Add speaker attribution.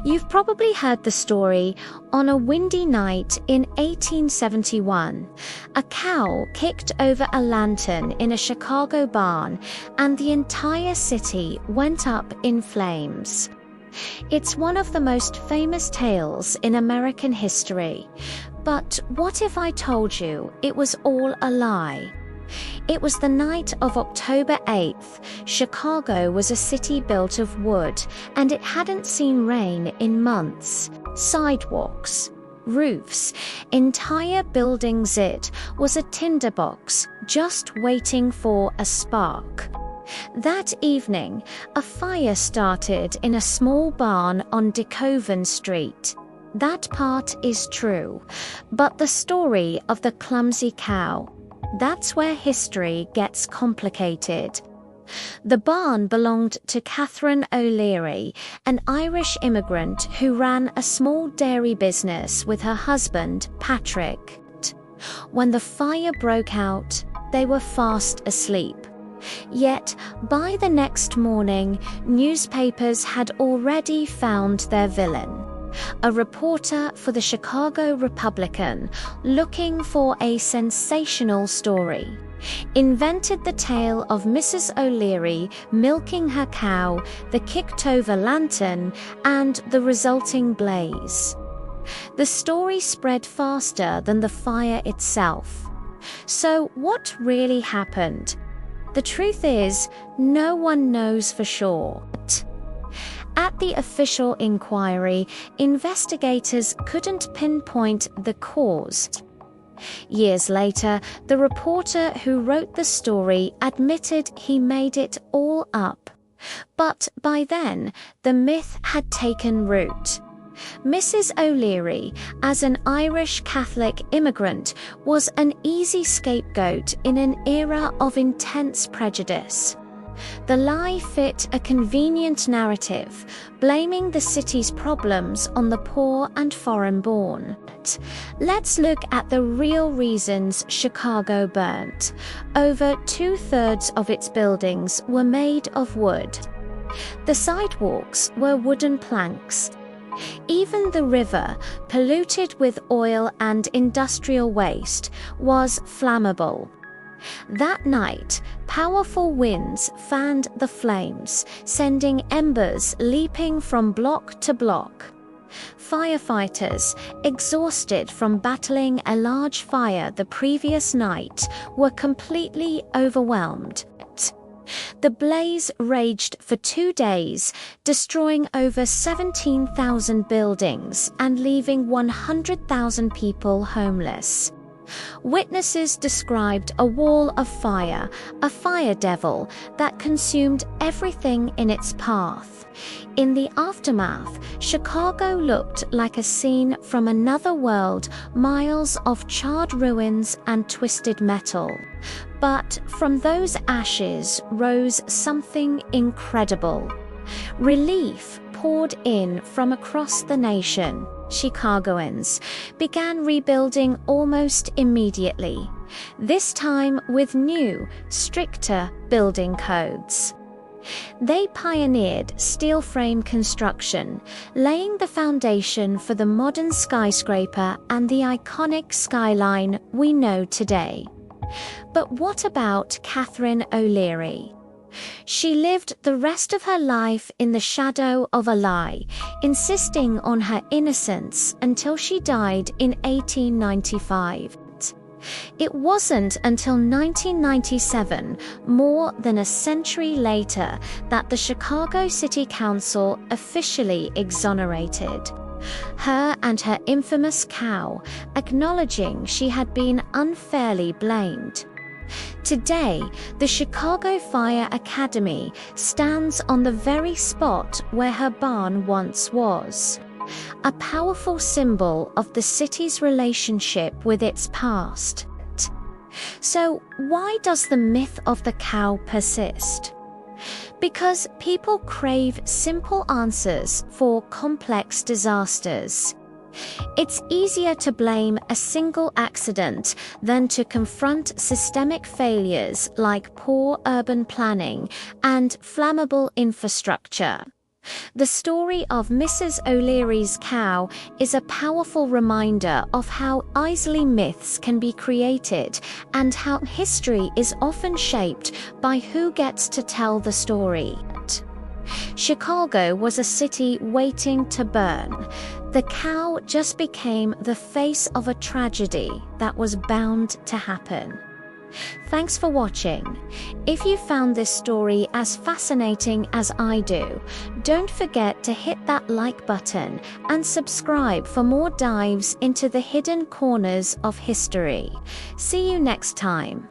Speaker 1: You've probably heard the story. On a windy night in 1871, a cow kicked over a lantern in a Chicago barn, and the entire city went up in flames. It's one of the most famous tales in American history. But what if I told you it was all a lie? It was the night of October 8th. Chicago was a city built of wood, and it hadn't seen rain in months. Sidewalks, roofs, entire buildings. It was a tinderbox, just waiting for a spark. That evening, a fire started in a small barn on DeKoven Street. That part is true, but the story of the clumsy cow, that's where history gets complicated. The barn belonged to Catherine O'Leary, an Irish immigrant who ran a small dairy business with her husband, Patrick. When the fire broke out, they were fast asleep. Yet, by the next morning, newspapers had already found their villain. A reporter for the Chicago Republican, looking for a sensational story, invented the tale of Mrs. O'Leary milking her cow, the kicked-over lantern, and the resulting blaze. The story spread faster than the fire itself. So what really happened? The truth is, no one knows for sure. At the official inquiry, investigators couldn't pinpoint the cause. Years later, the reporter who wrote the story admitted he made it all up. But by then, the myth had taken root. Mrs. O'Leary, as an Irish Catholic immigrant, was an easy scapegoat in an era of intense prejudice. The lie fit a convenient narrative, blaming the city's problems on the poor and foreign-born. Let's look at the real reasons Chicago burnt. Over 2/3 of its buildings were made of wood. The sidewalks were wooden planks. Even the river, polluted with oil and industrial waste, was flammable. That night, powerful winds fanned the flames, sending embers leaping from block to block. Firefighters, exhausted from battling a large fire the previous night, were completely overwhelmed. The blaze raged for 2 days, destroying over 17,000 buildings and leaving 100,000 people homeless. Witnesses described a wall of fire, a fire devil, that consumed everything in its path. In the aftermath, Chicago looked like a scene from another world, miles of charred ruins and twisted metal. But from those ashes rose something incredible. Relief poured in from across the nation. Chicagoans began rebuilding almost immediately, this time with new, stricter building codes. They pioneered steel frame construction, laying the foundation for the modern skyscraper and the iconic skyline we know today. But what about Catherine O'Leary? She lived the rest of her life in the shadow of a lie, insisting on her innocence until she died in 1895. It wasn't until 1997, more than a century later, that the Chicago City Council officially exonerated her and her infamous cow, acknowledging she had been unfairly blamed. Today, the Chicago Fire Academy stands on the very spot where her barn once was, a powerful symbol of the city's relationship with its past. So, why does the myth of the cow persist? Because people crave simple answers for complex disasters. It's easier to blame a single accident than to confront systemic failures like poor urban planning and flammable infrastructure. The story of Mrs. O'Leary's cow is a powerful reminder of how easily myths can be created and how history is often shaped by who gets to tell the story. Chicago was a city waiting to burn. The cow just became the face of a tragedy that was bound to happen. Thanks for watching. If you found this story as fascinating as I do, don't forget to hit that like button and subscribe for more dives into the hidden corners of history. See you next time.